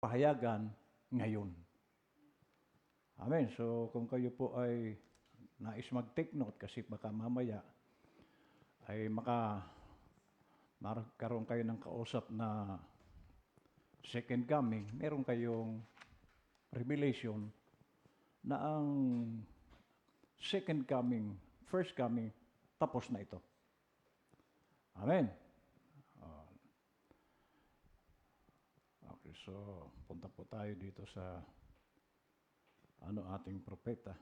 pahayagan ngayon. Amen. So kung kayo po ay nais mag-take note kasi baka mamaya ay magkaroon kayo ng kausap na second coming, meron kayong revelation na ang second coming, first coming, tapos na ito. Amen. Okay, so punta po tayo dito sa ating propeta.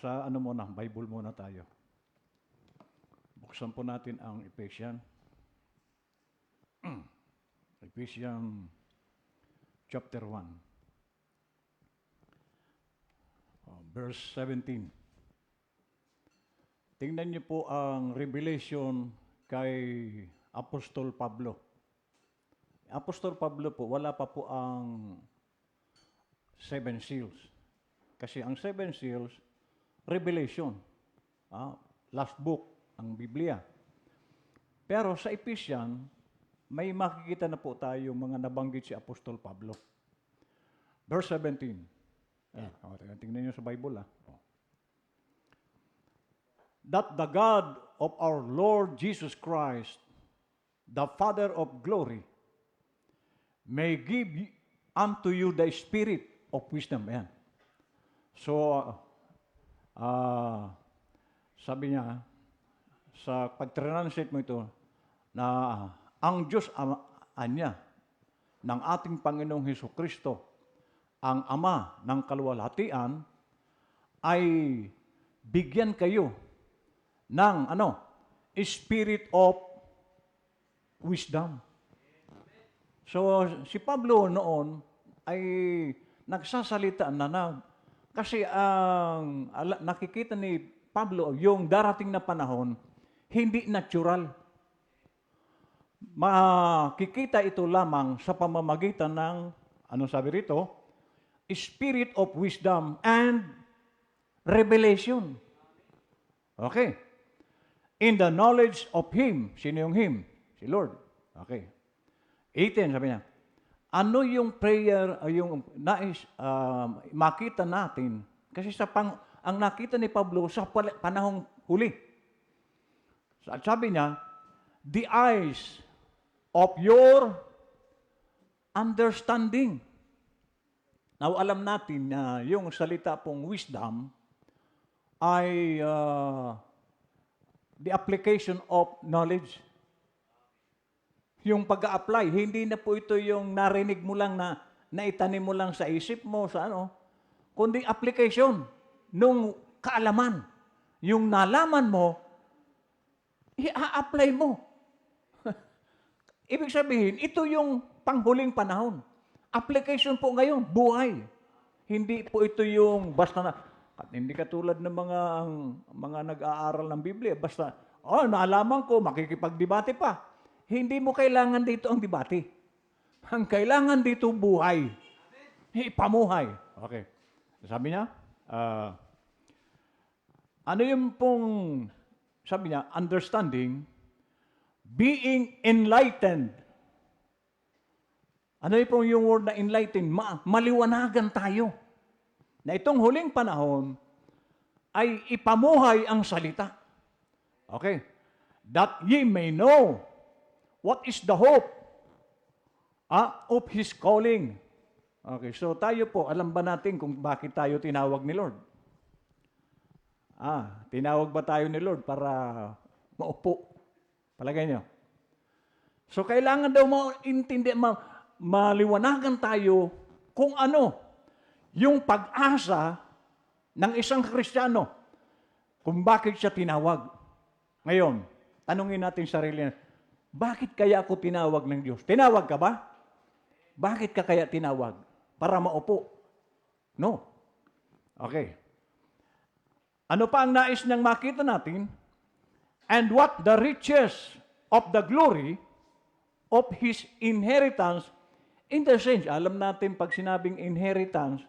Sa muna, Bible muna tayo. Buksan po natin ang Ephesians. Ephesians chapter 1. Verse 17. Tingnan niyo po ang revelation kay Apostol Pablo. Apostol Pablo po, wala pa po ang 7 seals. Kasi ang 7 seals, revelation. Last book, ang Biblia. Pero sa Ephesians, may makikita na po tayo mga nabanggit si Apostol Pablo. Verse 17. Tingnan niyo sa Bible. That the God of our Lord Jesus Christ, the Father of glory, may give unto you the spirit of wisdom. Ayan. So, sabi niya, sa pag-translate mo ito, na ang Diyos Anya ng ating Panginoong Hesukristo, ang Ama ng kaluwalhatian, ay bigyan kayo ng spirit of wisdom. So, si Pablo noon ay nagsasalita na kasi nakikita ni Pablo yung darating na panahon, hindi natural. Makikita ito lamang sa pamamagitan ng, sabi rito? Spirit of wisdom and revelation. Okay. In the knowledge of Him. Sino yung Him? Si Lord. Okay. 18, sabi niya. Ano yung prayer, yung nais makita natin? Kasi ang nakita ni Pablo sa panahong huli. At sabi niya, the eyes of your understanding. Now, alam natin na yung salita pong wisdom ay the application of knowledge. Yung pag-a-apply, hindi na po ito yung narinig mo lang na naitanim mo lang sa isip mo, kundi application nung kaalaman. Yung nalaman mo, i-a-apply mo. Ibig sabihin, ito yung panghuling panahon. Application po ngayon, buhay. Hindi po ito yung basta na, at hindi katulad ng mga nag-aaral ng Biblia, basta, naalaman ko, makikipagdebate pa. Hindi mo kailangan dito ang debate. Ang kailangan dito buhay. Pamuhay. Okay. Sabi niya, ano yung pong, sabi niya, understanding, being enlightened. Ano yung word na enlighten? Maliwanagan tayo. Na itong huling panahon ay ipamuhay ang salita. Okay. That ye may know what is the hope of His calling. Okay, so tayo po, alam ba natin kung bakit tayo tinawag ni Lord? Tinawag ba tayo ni Lord para maupo? Palagay niyo. So kailangan daw maliwanagan tayo kung ano yung pag-asa ng isang Kristiyano kung bakit siya tinawag. Ngayon, tanungin natin sarili natin, bakit kaya ako tinawag ng Diyos? Tinawag ka ba? Bakit ka kaya tinawag? Para maupo? No. Okay. Ano pa ang nais niyang makita natin? And what the riches of the glory of His inheritance in the sense, alam natin pag sinabing inheritance,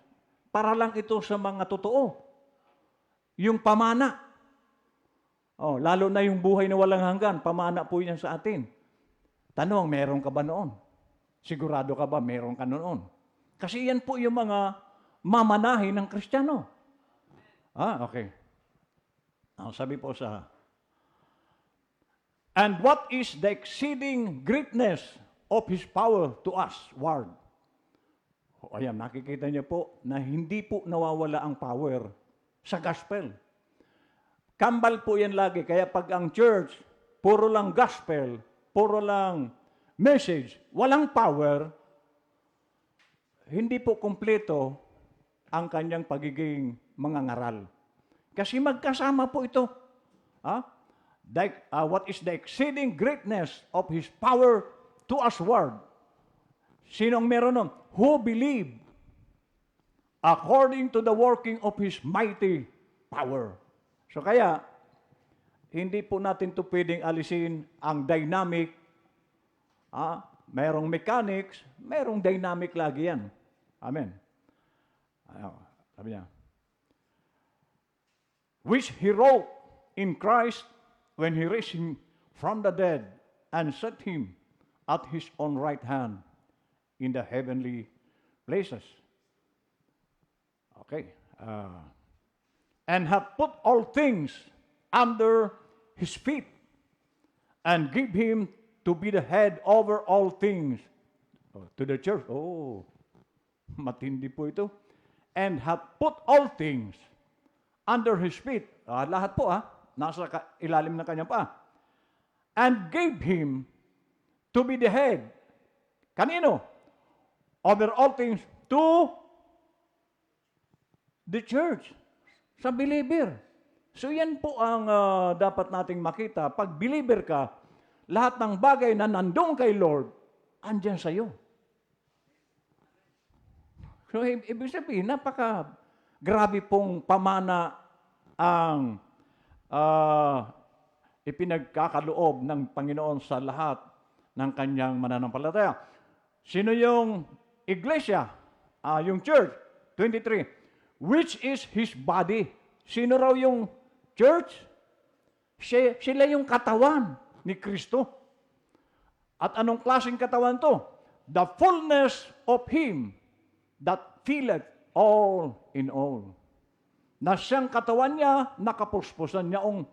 para lang ito sa mga totoo. Yung pamana. Lalo na yung buhay na walang hanggan, pamana po yan sa atin. Tanong, meron ka ba noon? Sigurado ka ba meron ka noon? Kasi yan po yung mga mamanahin ng Kristiyano. Okay. Sabi po sa, and what is the exceeding greatness of His power to us, word? Ayan, nakikita niyo po na hindi po nawawala ang power sa gospel. Kambal po yan lagi. Kaya pag ang church, puro lang gospel, puro lang message, walang power, hindi po kumpleto ang kanyang pagiging mangangaral. Kasi magkasama po ito. What is the exceeding greatness of His power to us word? Sinong meron nun? Who believe according to the working of His mighty power. So kaya, hindi po natin ito pwedeng alisin ang dynamic. Mayroong mechanics, mayroong dynamic lagi yan. Amen. Sabi niya, which He wrote in Christ when He raised Him from the dead and set Him at His own right hand in the heavenly places. Okay. And have put all things under His feet and give Him to be the head over all things to the church. Matindi po ito. And have put all things under His feet. Lahat po nasa ilalim ng kanyang paa. And gave Him to be the head. Kanino? Over all things to the church. Sa believer. So yan po ang dapat nating makita. Pag believer ka, lahat ng bagay na nandun kay Lord, andyan sa iyo. So, ibig sabihin, grabe pong pamana ang ipinagkakaloob ng Panginoon sa lahat ng kanyang mananampalataya. Sino yung iglesia? Yung church? 23. Which is His body? Sino raw yung church? Sila yung katawan ni Kristo. At anong klaseng katawan to? The fullness of Him that filleth all in all. Na siyang katawan niya, nakapuspusan niya ang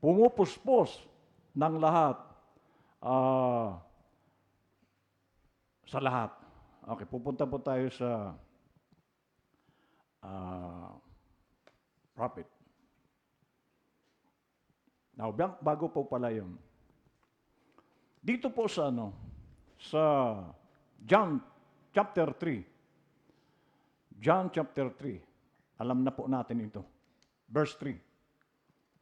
pumupuspos ng lahat sa lahat. Okay, pupunta po tayo sa prophet. Now, bago po pala yun. Dito po sa sa John chapter 3. John chapter 3. Alam na po natin ito. Verse 3.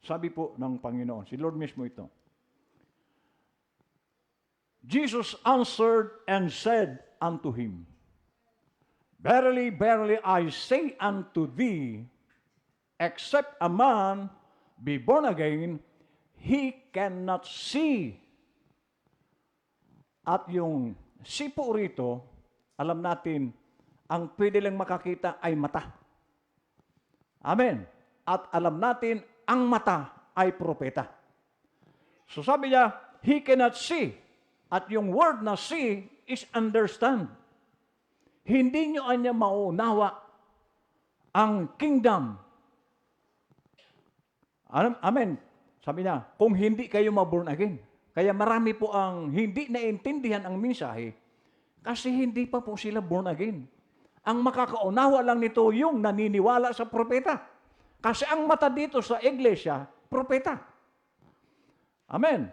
Sabi po ng Panginoon, si Lord mismo ito. Jesus answered and said unto him, verily, verily, I say unto thee, except a man be born again, he cannot see. At yung see po rito, alam natin, ang pwede lang makakita ay mata. Amen. At alam natin, ang mata ay propeta. So sabi niya, he cannot see. At yung word na see is understand. Hindi nyo anya maunawa ang kingdom. Amen. Sabi niya, kung hindi kayo ma-born again. Kaya marami po ang hindi naintindihan ang mensahe kasi hindi pa po sila born again. Ang makakaunawa lang nito yung naniniwala sa propeta. Kasi ang mata dito sa iglesia, propeta. Amen.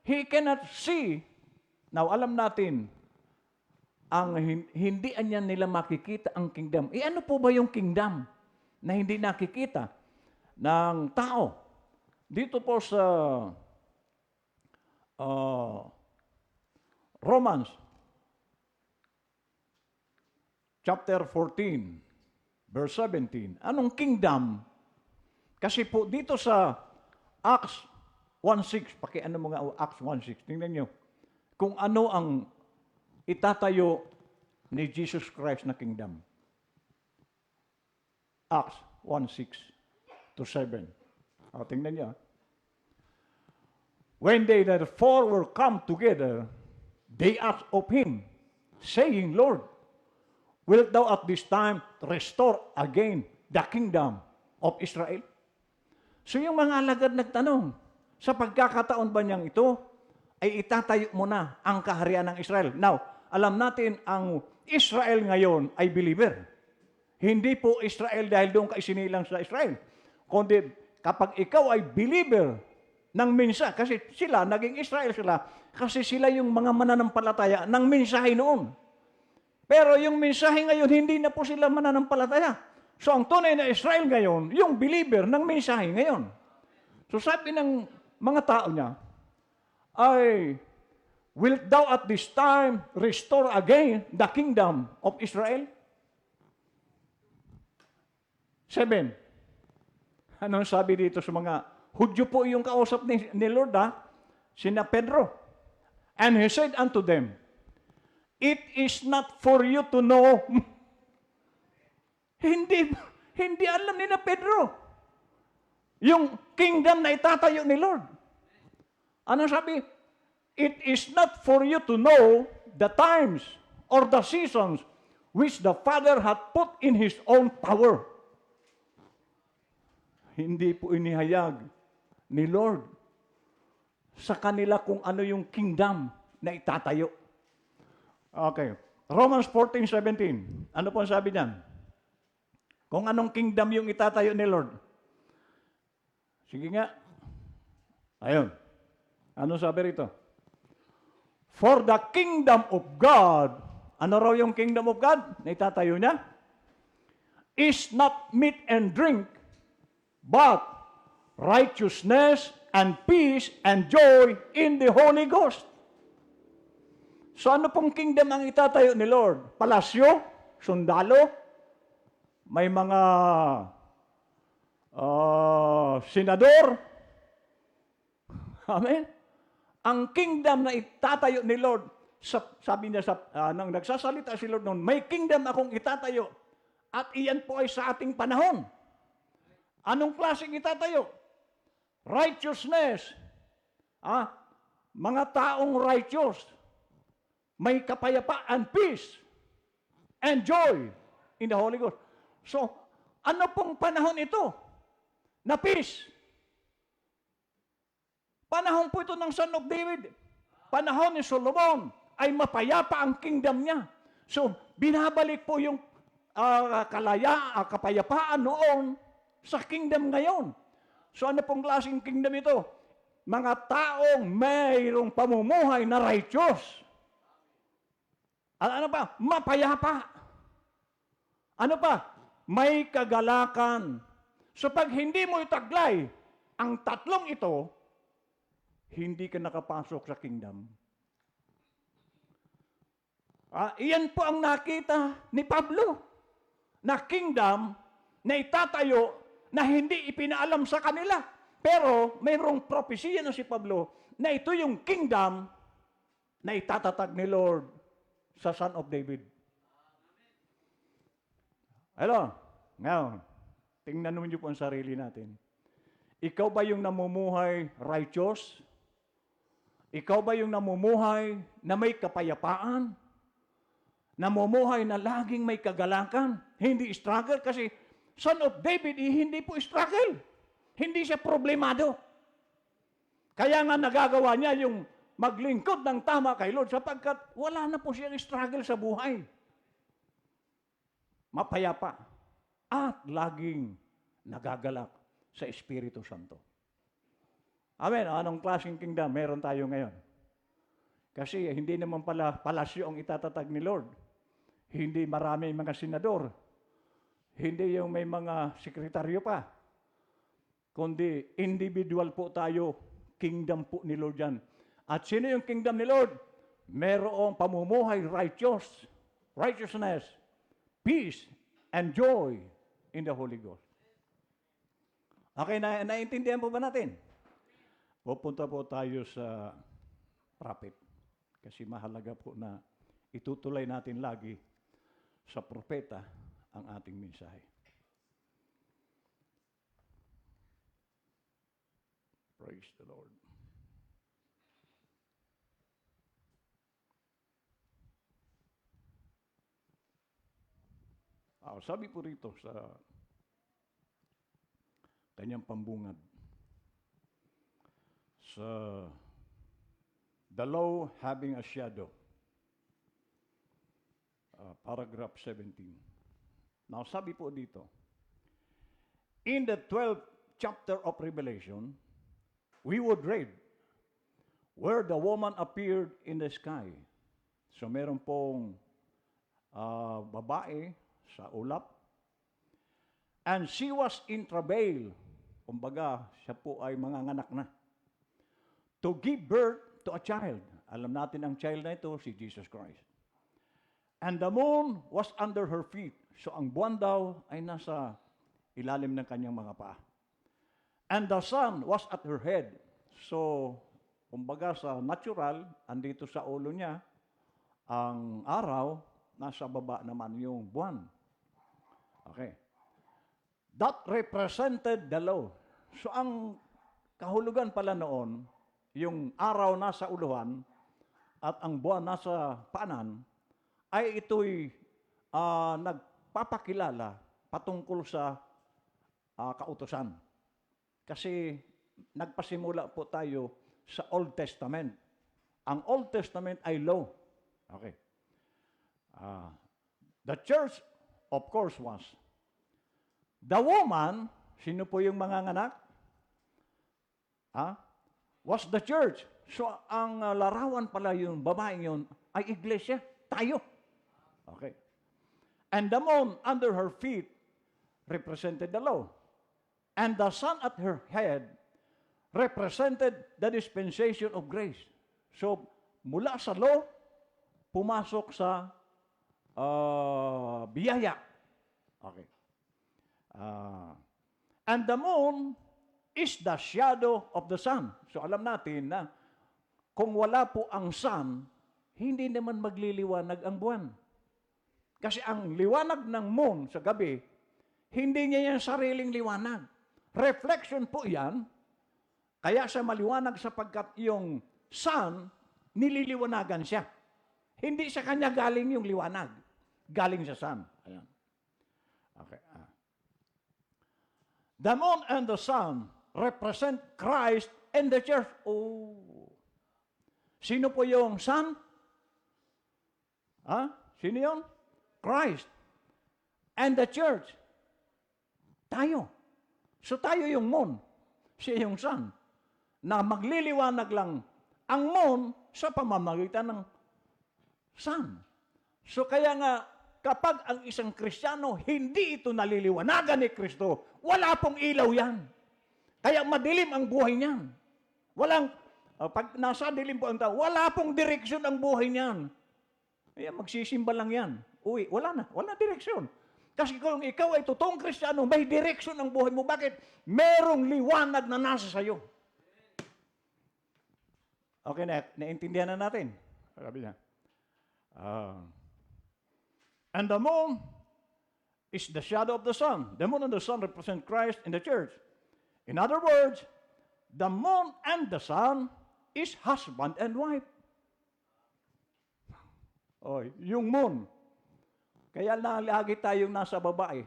He cannot see. Now, alam natin, ang hindi anyan nila makikita ang kingdom. Ano po ba yung kingdom na hindi nakikita ng tao? Dito po sa Romans chapter 14, verse 17. Anong kingdom? Kasi po dito sa Acts 1:6, pakiano mo nga Acts 1:6, tingnan nyo, kung ano ang itatayo ni Jesus Christ na kingdom. Acts 1:6 to 7. Tingnan nyo. When they therefore were come together, they asked of him, saying, Lord, wilt thou at this time restore again the kingdom of Israel? So yung mga alagad nagtanong, sa pagkakataon ba niyang ito, ay itatayo mo na ang kaharian ng Israel. Now, alam natin ang Israel ngayon ay believer. Hindi po Israel dahil doon ka isinilang sa Israel. Kundi kapag ikaw ay believer ng mensahe, kasi sila, naging Israel sila, kasi sila yung mga mananampalataya ng mensahe noon. Pero yung mensahe ngayon, hindi na po sila mananampalataya. So ang tunay na Israel ngayon, yung believer ng mensahe ngayon. So sabi ng mga tao niya, ay, wilt thou at this time restore again the kingdom of Israel? 7. Anong sabi dito sa mga Hudyo po yung kausap ni Lord, sina Pedro. And he said unto them, it is not for you to know. Hindi alam ni na Pedro. Yung kingdom na itatayo ni Lord. Ano sabi? It is not for you to know the times or the seasons which the Father hath put in His own power. Hindi po inihayag ni Lord sa kanila kung ano yung kingdom na itatayo. Okay. Romans 14:17. Ano po ang sabi niyan? Kung anong kingdom yung itatayo ni Lord. Sige nga. Ayun. Ano sabi rito? For the kingdom of God, ano raw yung kingdom of God na itatayo niya? Is not meat and drink, but righteousness and peace and joy in the Holy Ghost. So ano pong kingdom ang itatayo ni Lord? Palasyo? Sundalo? May mga senador? Amen? Ang kingdom na itatayo ni Lord, sabi niya, nang nagsasalita si Lord noon, may kingdom akong itatayo at iyan po ay sa ating panahon. Anong klaseng itatayo? Righteousness. Mga taong righteous. May kapayapaan, peace, and joy in the Holy Ghost. So, ano pong panahon ito? Na peace. Panahon po ito ng Son of David. Panahon ni Solomon ay mapayapa ang kingdom niya. So, binabalik po yung kapayapaan noon sa kingdom ngayon. So ano pong klaseng kingdom ito? Mga taong mayroong pamumuhay na righteous. At ano pa? Mapayapa. Ano pa? May kagalakan. So pag hindi mo itaglay ang tatlong ito, hindi ka nakapasok sa kingdom. Iyan po ang nakita ni Pablo na kingdom na itatayo na hindi ipinaalam sa kanila. Pero mayroong propesya na si Pablo na ito yung kingdom na itatatag ni Lord sa Son of David. Hello? Ngayon, tingnan niyo po ang sarili natin. Ikaw ba yung namumuhay righteous? Ikaw ba yung namumuhay na may kapayapaan? Namumuhay na laging may kagalakan? Hindi struggle kasi Son of David, hindi po struggle. Hindi siya problemado. Kaya nga nagagawa niya yung maglingkod ng tama kay Lord sapagkat wala na po siyang struggle sa buhay. Mapayapa at laging nagagalak sa Espiritu Santo. Amen. Anong klaseng kingdom meron tayo ngayon? Kasi hindi naman pala palasyo ang itatatag ni Lord. Hindi marami mga senador. Hindi yung may mga sekretaryo pa. Kundi individual po tayo. Kingdom po ni Lord yan. At sino yung kingdom ni Lord? Merong pamumuhay righteousness, peace, and joy in the Holy Ghost. Okay, naiintindihan po ba natin? Pupunta po tayo sa prophet. Kasi mahalaga po na itutulay natin lagi sa propeta ang ating mensahe. Praise the Lord. Sabi po rito sa kanyang pambungad, sa the law having a shadow, paragraph 17. Now, sabi po dito, in the 12th chapter of Revelation, we would read where the woman appeared in the sky. So, meron pong babae sa ulap, and she was in travail. Kumbaga, siya po ay manganganak na. To give birth to a child. Alam natin ang child na ito, si Jesus Christ. And the moon was under her feet. So ang buwan daw ay nasa ilalim ng kanyang mga paa. And the sun was at her head. So, kumbaga sa natural, andito sa ulo niya, ang araw, nasa baba naman yung buwan. Okay. That represented the law. So ang kahulugan pala noon, yung araw nasa uluhan at ang buwan nasa paanan, ay ito'y nagpapakilala patungkol sa kautusan. Kasi nagpasimula po tayo sa Old Testament. Ang Old Testament ay law. Okay. The church, of course, was. The woman, sino po yung manganganak? Was the church. So, ang larawan pala yung babaeng yun ay iglesia, tayo. Okay. And the moon under her feet represented the law. And the sun at her head represented the dispensation of grace. So, mula sa law, pumasok sa biyaya. Okay. And the moon is the shadow of the sun. So alam natin na kung wala po ang sun, hindi naman magliliwanag ang buwan. Kasi ang liwanag ng moon sa gabi, hindi niya yan sariling liwanag. Reflection po yan, kaya siya maliwanag sapagkat yung sun, nililiwanagan siya. Hindi sa kanya galing yung liwanag. Galing sa sun. Ayan. Okay. The moon and the sun represent Christ and the church. Oh. Sino po yung sun? Sino yun? Christ. And the church. Tayo. So tayo yung moon. Siya yung sun. Na magliliwanag lang ang moon sa pamamagitan ng sun. So kaya nga, kapag ang isang Kristiyano hindi ito naliliwanagan ni Kristo, wala pong ilaw yan. Kaya madilim ang buhay niyan. Pag nasa dilim po ang tao, wala pong direksyon ang buhay niyan. Kaya magsisimba lang yan. Uy, wala direksyon. Kasi kung ikaw ay totoong Kristiyano, may direksyon ang buhay mo. Bakit? Merong liwanag na nasa sayo. Okay, naintindihan na natin. Sabi niya. And the moon is the shadow of the sun. The moon and the sun represent Christ and the church. In other words, the moon and the sun is husband and wife. Yung moon. Kaya lagi tayong nasa babae.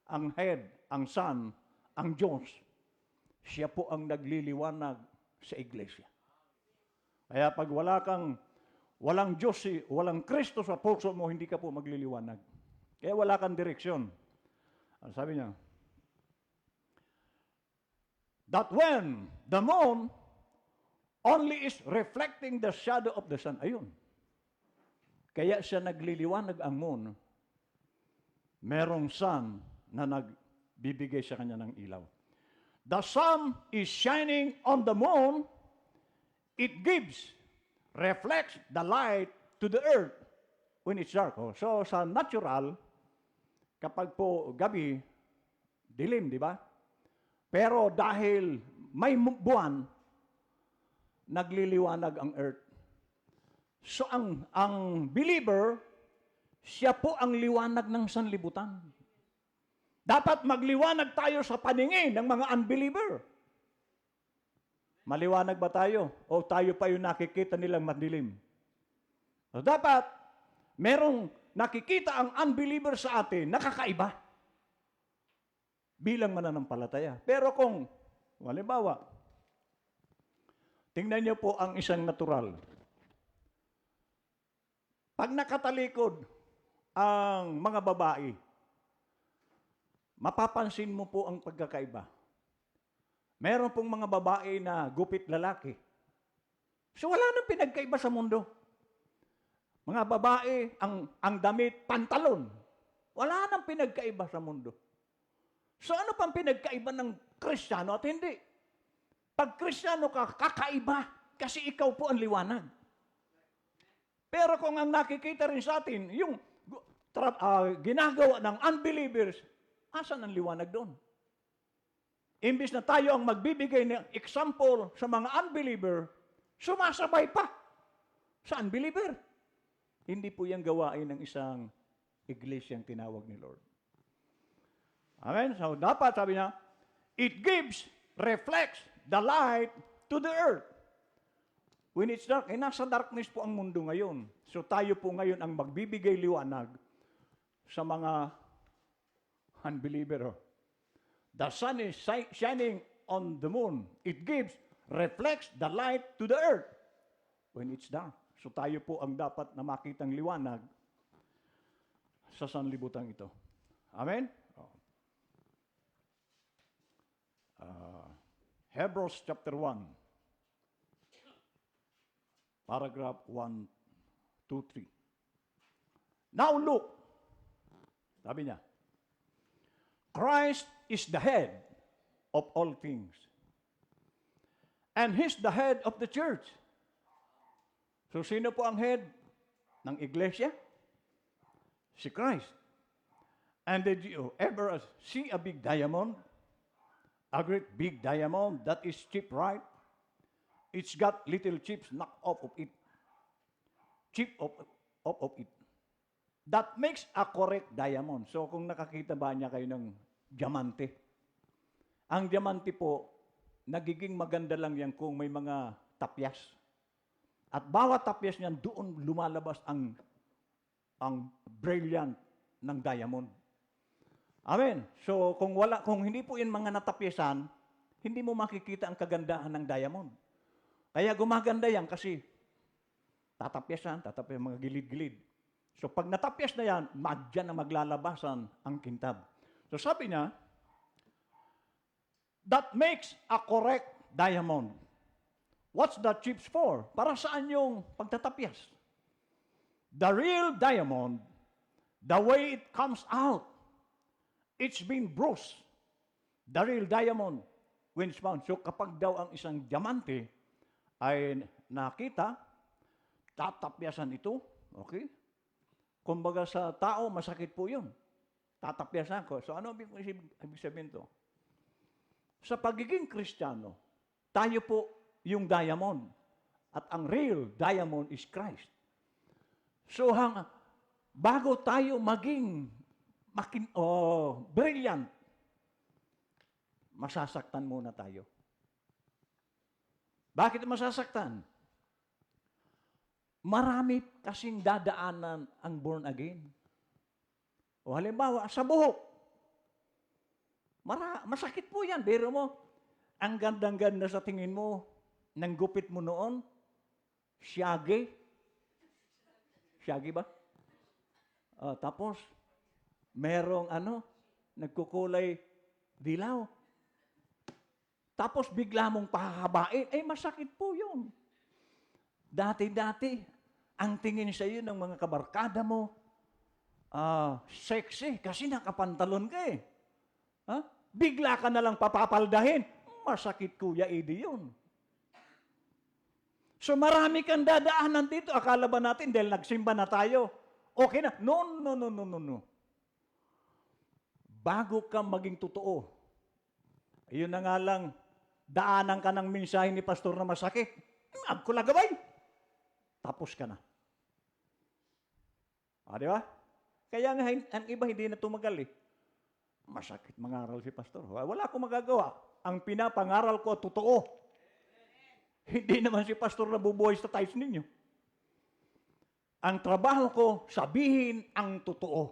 Ang head, ang sun, ang Diyos. Siya po ang nagliliwanag sa iglesia. Kaya pag walang Diyos, walang Kristo sa puso mo, hindi ka po magliliwanag. Kaya wala kang direksyon. Sabi niya, that when the moon only is reflecting the shadow of the sun. Ayun. Kaya siya nagliliwanag ang moon. Merong sun na nagbibigay sa kanya ng ilaw. The sun is shining on the moon. It reflects the light to the earth when it's dark. So sa natural, kapag po gabi, dilim, di ba? Pero dahil may buwan, nagliliwanag ang earth. So ang believer, siya po ang liwanag ng sanlibutan. Dapat magliwanag tayo sa paningin ng mga unbeliever. Maliwanag ba tayo? O tayo pa yung nakikita nilang madilim? So dapat, merong nakikita ang unbeliever sa atin, nakakaiba. Bilang mananampalataya. Pero kung, halimbawa, tingnan niyo po ang isang natural. Pag nakatalikod ang mga babae, mapapansin mo po ang pagkakaiba. Meron pong mga babae na gupit lalaki. So wala nang pinagkaiba sa mundo. Mga babae, ang damit, pantalon. Wala nang pinagkaiba sa mundo. So ano pang pinagkaiba ng Kristiyano at hindi? Pag Kristiyano ka, kakaiba kasi ikaw po ang liwanag. Pero kung ang nakikita rin sa atin, yung ginagawa ng unbelievers, asan ang liwanag doon? Imbis na tayo ang magbibigay ng example sa mga unbeliever, sumasabay pa sa unbeliever. Hindi po yung gawain ng isang iglesyang tinawag ni Lord. Amen? So, dapat, sabi niya, it reflects the light to the earth. When it's dark, nasa darkness po ang mundo ngayon. So, tayo po ngayon ang magbibigay liwanag sa mga unbeliever. The sun is shining on the moon. It reflects the light to the earth when it's dark. So, tayo po ang dapat na makitang liwanag sa sanlibutan ito. Amen? Hebrews chapter 1, paragraph 1, 2, 3. Now look, sabi niya, Christ is the head of all things. And He's the head of the church. So sino po ang head ng iglesia? Si Christ. And did you ever see a big diamond? A great big diamond that is chip, right? It's got little chips knocked off of it. Chip off of it. That makes a correct diamond. So kung nakakita ba niya kayo ng diamante? Ang diamante po, nagiging maganda lang yan kung may mga tapyas. At bawat tapyas niyan, doon lumalabas ang brilliant ng diamond. Amen. So kung hindi po yan mga natapyasan, hindi mo makikita ang kagandahan ng diamond. Kaya gumaganda yan kasi tatapyasan mga gilid-gilid. So pag natapyas na yan, dyan na maglalabasan ang kintab. So sabi niya, that makes a correct diamond. What's the chips for? Para saan yung pagtatapyas? The real diamond, the way it comes out, it's been bruised. The real diamond, when it's found. So kapag daw ang isang diamante ay nakita, tatapyasan ito, okay? Kumbaga sa tao, masakit po yun. Tatapyasan ko. So ano ibig sabihin to? Sa pagiging Kristiyano, tayo po yung diamond. At ang real diamond is Christ. So bago tayo maging brilliant, masasaktan muna tayo. Bakit masasaktan? Marami kasing dadaanan ang born again. O halimbawa, sa buhok. Masakit po yan. Pero mo, ang gandang-ganda sa tingin mo, ng gupit mo noon, Shaggy. Shaggy ba? Tapos, merong nagkukulay dilaw. Tapos bigla mong pahahabain, masakit po yun. Dati-dati, ang tingin sa iyo ng mga kabarkada mo, sexy, kasi nakapantalon ka eh. Bigla ka na lang papapaldahin, masakit Kuya Eddie yun. So marami kang dadaanan dito, akala ba natin dahil nagsimba na tayo, okay na? No. Bago ka maging totoo, ayun na nga lang, daanan ka ng mensahe ni pastor na masakit, agkulagabay. Tapos ka na. Di ba? Kaya nga, ang iba hindi na tumagal eh. Masakit mangaral si pastor. Wala akong magagawa. Ang pinapangaral ko, totoo. Hindi naman si pastor na bubuhay sa ties ninyo. Ang trabaho ko, sabihin ang totoo.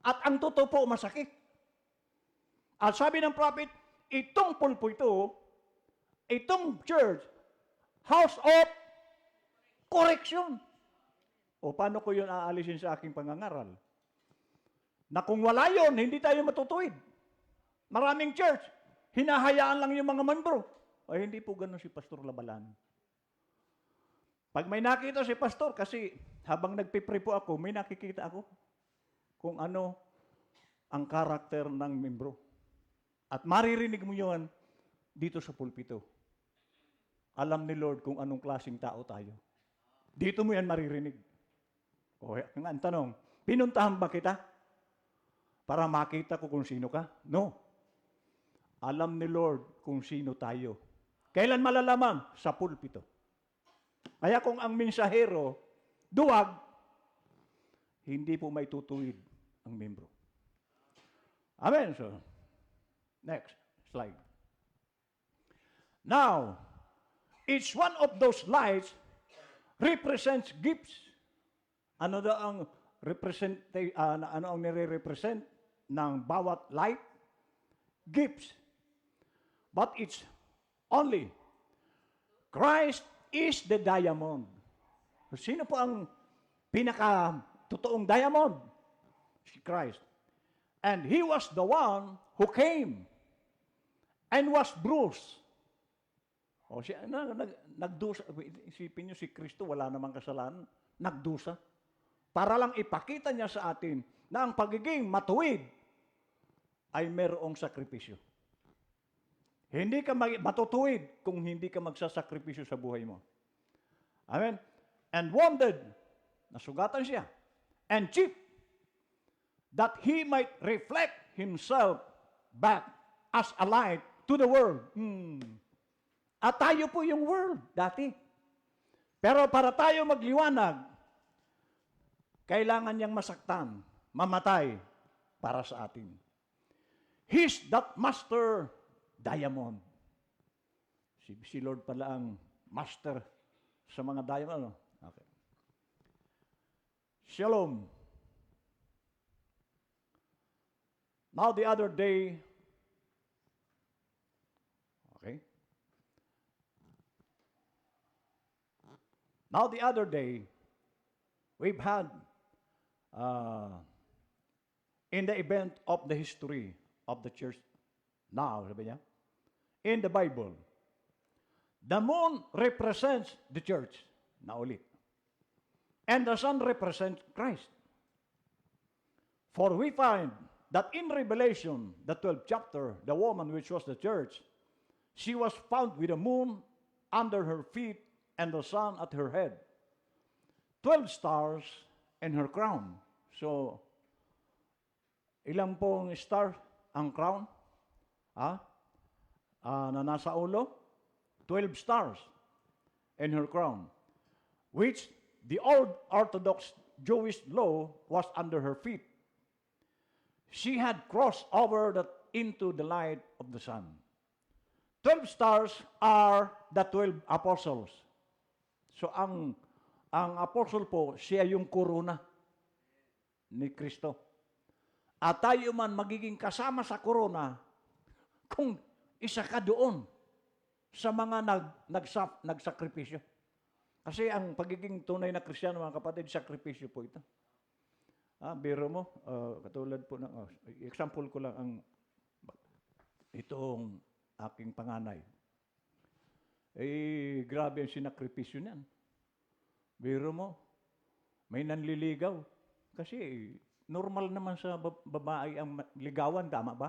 At ang totoo po, masakit. At sabi ng prophet, itong pulpo ito, itong church, house of correction. O paano ko yun aalisin sa aking pangangaral? Na kung wala yun, hindi tayo matutuwid. Maraming church, hinahayaan lang yung mga membro. Ay, hindi po ganun si Pastor Labalan. Pag may nakita si Pastor, kasi habang nagpipre po ako, may nakikita ako kung ano ang karakter ng membro. At maririnig mo yun dito sa pulpito. Alam ni Lord kung anong klaseng tao tayo. Dito mo yan maririnig. O, ang tanong, pinuntahan ba kita? Para makita ko kung sino ka? No. Alam ni Lord kung sino tayo. Kailan malalaman? Sa pulpito. Kaya kung ang mensahero, duwag, hindi po may tutuwid ang membro. Amen. So, next slide. Now, each one of those lights represents gifts. Ano daw ang ano ang nire-represent ng bawat light? Gifts. But it's only Christ is the diamond. Sino po ang pinaka-totoong diamond? Si Christ. And He was the one who came and was bruised. O siya, nagdusa. Isipin niyo si Kristo, wala namang kasalanan. Nagdusa. Para lang ipakita niya sa atin na ang pagiging matuwid ay merong sakripisyo. Hindi ka matutuwid kung hindi ka magsasakripisyo sa buhay mo. Amen? And wounded, nasugatan siya, and chipped, that He might reflect Himself back as a light to the world. At tayo po yung world dati. Pero para tayo magliwanag, kailangan niyang masaktan, mamatay para sa atin. He's that master diamond. Si Lord pala ang master sa mga diamond. Okay. Shalom. Now the other day, okay. Now the other day, we've had in the event of the history of the church now, sabi niya, in the Bible, the moon represents the church, na ulit. And the sun represents Christ. For we find that in Revelation, the 12th chapter, the woman which was the church, she was found with the moon under her feet and the sun at her head, 12 stars and her crown. So, ilang pong star ang crown? Na nasa ulo? 12 stars and her crown, which the old Orthodox Jewish law was under her feet. She had crossed over into the light of the sun. 12 stars are the 12 apostles. So ang apostle po, siya yung korona ni Kristo. At tayo man magiging kasama sa korona kung isa ka doon sa mga nagsakripisyo. Kasi ang pagiging tunay na Kristiyano, mga kapatid, sakripisyo po ito. Biro mo, katulad po ng, example ko lang itong aking panganay. Grabe ang sinakripisyo niyan. Biro mo, may nanliligaw. Kasi normal naman sa babae ang ligawan, tama ba?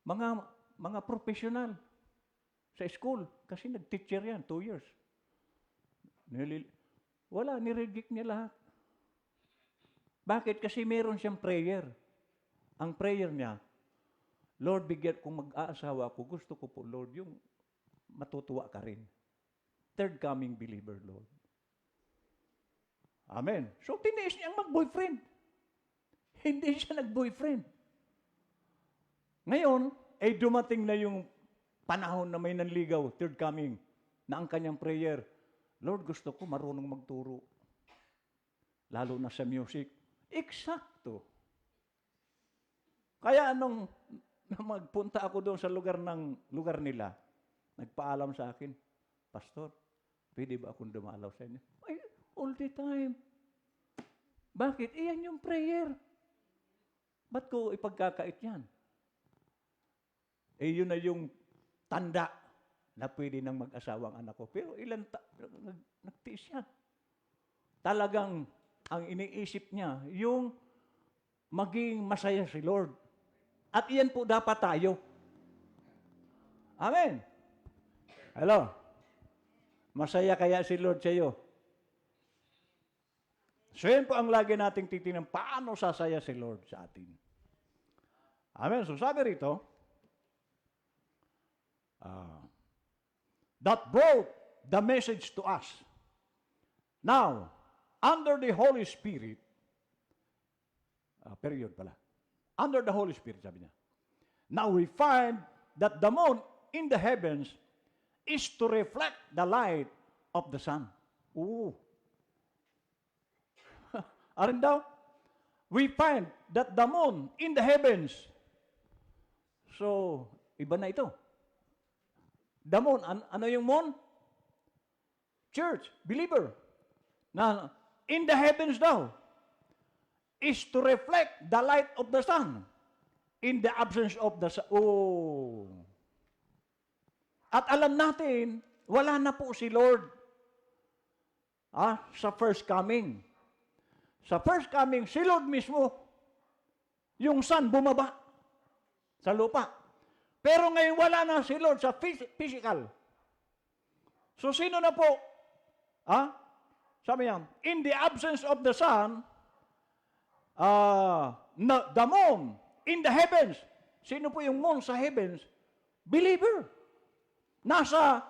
Mga professional sa school, kasi nag-teacher yan, 2 years. Wala, nireject niya lahat. Bakit? Kasi meron siyang prayer. Ang prayer niya, Lord, bigyan kung mag-aasawa ko, gusto ko po, Lord, yung matutuwa ka rin. Third coming believer, Lord. Amen. So, tiniis niyang mag-boyfriend. Hindi siya nag-boyfriend. Ngayon, dumating na yung panahon na may nanligaw, third coming, na ang kanyang prayer, Lord, gusto ko marunong magturo lalo na sa music. Eksakto. Kaya nung magpunta ako doon sa lugar nila, nagpaalam sa akin, Pastor, pwede ba akong dumalaw sa inyo? Ay, all the time. Bakit? Iyan yung prayer. Ba't ko ipagkakait yan? Yun na yung tanda na pwede nang mag-asawang anak ko. Pero nagtiis yan. Talagang ang iniisip niya, yung maging masaya si Lord. At iyan po dapat tayo. Amen. Hello. Masaya kaya si Lord sa iyo? So yan po ang lagi nating titingnan, paano sasaya si Lord sa atin. Amen. So sabi rito, that brought the message to us. Now, under the Holy Spirit, period pala. Under the Holy Spirit, sabi niya. Now we find that the moon in the heavens is to reflect the light of the sun. Ooh. Arin daw? We find that the moon in the heavens. So, iba na ito. The moon, ano yung moon? Church, believer. Na in the heavens daw is to reflect the light of the sun in the absence of the sun. Oh. At alam natin, wala na po si Lord sa first coming. Sa first coming, si Lord mismo, yung sun bumaba sa lupa. Pero ngayon wala na si Lord sa physical. So sino na po? Sabi niya, in the absence of the sun, the moon in the heavens. Sino po yung moon sa heavens? Believer. Nasa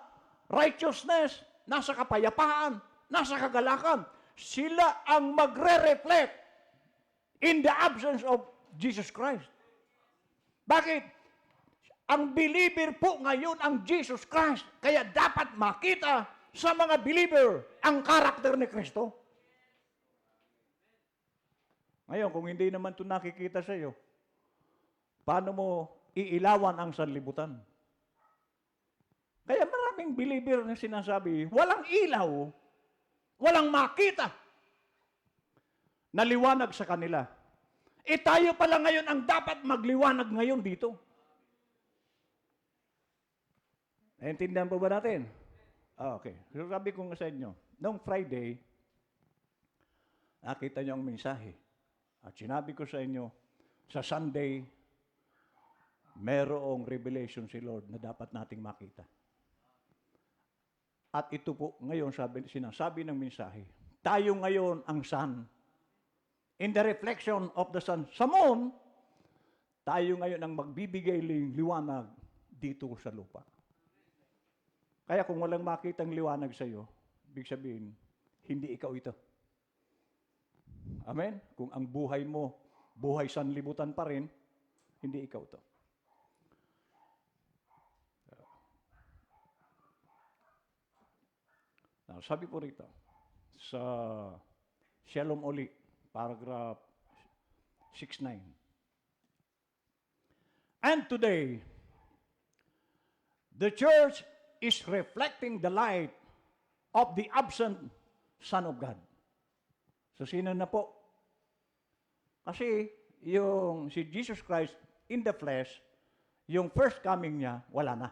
righteousness, nasa kapayapaan, nasa kagalakan. Sila ang magre-reflect in the absence of Jesus Christ. Bakit? Ang believer po ngayon ang Jesus Christ. Kaya dapat makita sa mga believer ang karakter ni Kristo. Ngayon, kung hindi naman ito nakikita sa iyo, paano mo iilawan ang sanlibutan? Kaya maraming believer na sinasabi, walang ilaw, walang makita na liwanag sa kanila. Tayo pala ngayon ang dapat magliwanag ngayon dito. Naintindihan po ba natin? Okay. So sabi ko nga sa inyo, noong Friday, nakita niyo ang mensahe. At sinabi ko sa inyo, sa Sunday, merong revelation si Lord na dapat nating makita. At ito po, ngayon sinasabi ng mensahe, tayo ngayon ang sun. In the reflection of the sun. Sa moon, tayo ngayon ang magbibigay liwanag dito sa lupa. Kaya kung walang makitang liwanag sa iyo, ibig sabihin, hindi ikaw ito. Amen? Kung ang buhay mo, buhay sanlibutan pa rin, hindi ikaw to. Now, sabi po rito, sa Shalom Uli, paragraph 6:9. And today, the church is reflecting the light of the absent Son of God. So, sino na po? Kasi, yung si Jesus Christ in the flesh, yung first coming niya, wala na.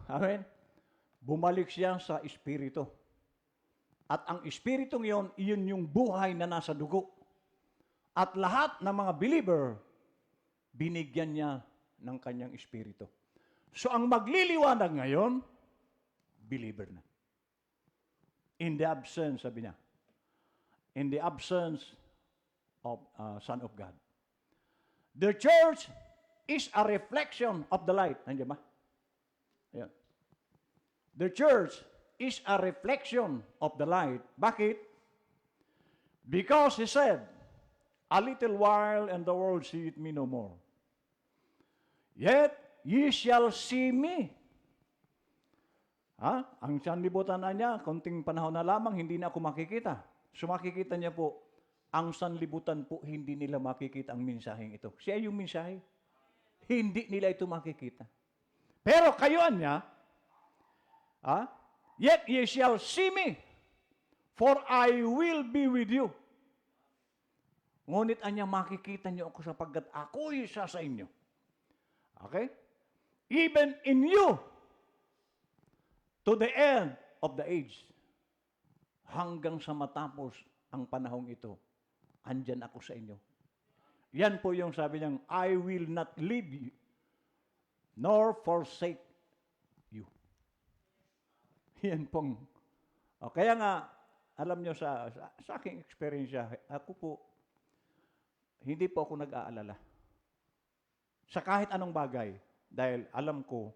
Amen? Bumalik siya sa Espiritu. At ang Espiritong yon, iyon yung buhay na nasa dugo. At lahat ng mga believer, binigyan niya ng kanyang Espiritu. So, ang magliliwanag ngayon, believer na. In the absence, sabi niya, in the absence of Son of God. The church is a reflection of the light. Nandiyan ba? Ayan. The church is a reflection of the light. Bakit? Because he said, a little while and the world seeth me no more. Yet ye shall see me. Ang sanlibutan na niya, konting panahon na lamang, hindi na ako makikita. So makikita niya po, ang sanlibutan po, hindi nila makikita ang mensaheng ito. Siya yung mensahe. Hindi nila ito makikita. Pero kayo niya, yet ye shall see me, for I will be with you. Ngunit anya makikita niyo ako sapagkat ako isa sa inyo. Okay? Even in you, to the end of the age. Hanggang sa matapos ang panahong ito, andyan ako sa inyo. Yan po yung sabi niyang, I will not leave you, nor forsake you. Yan pong, kaya nga, alam niyo sa aking experience, ako po, hindi po ako nag-aalala. Sa kahit anong bagay, dahil alam ko,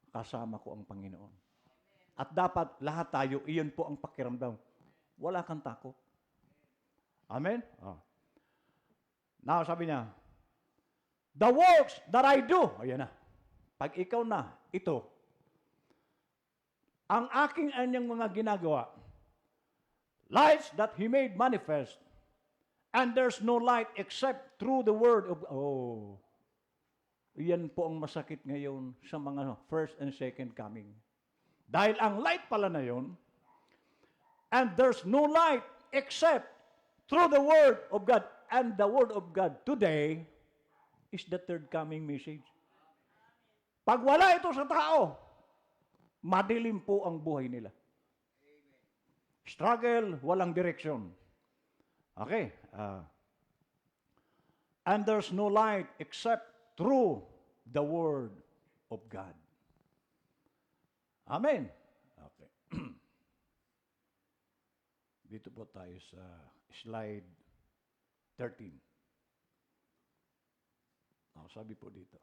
kasama ko ang Panginoon. At dapat lahat tayo, iyon po ang pakiramdam. Wala kang takot. Amen? Now, sabi niya, the works that I do, ayan na. Pag ikaw na, ito, ang aking anyang mga ginagawa, lights that He made manifest, and there's no light except through the word of, yan po ang masakit ngayon sa mga first and second coming. Dahil ang light pala na yun, and there's no light except through the Word of God. And the Word of God today is the third coming message. Pag wala ito sa tao, madilim po ang buhay nila. Struggle, walang direksyon. Okay. And there's no light except through the Word of God. Amen. Okay. Dito po tayo sa slide 13. Sabi po dito.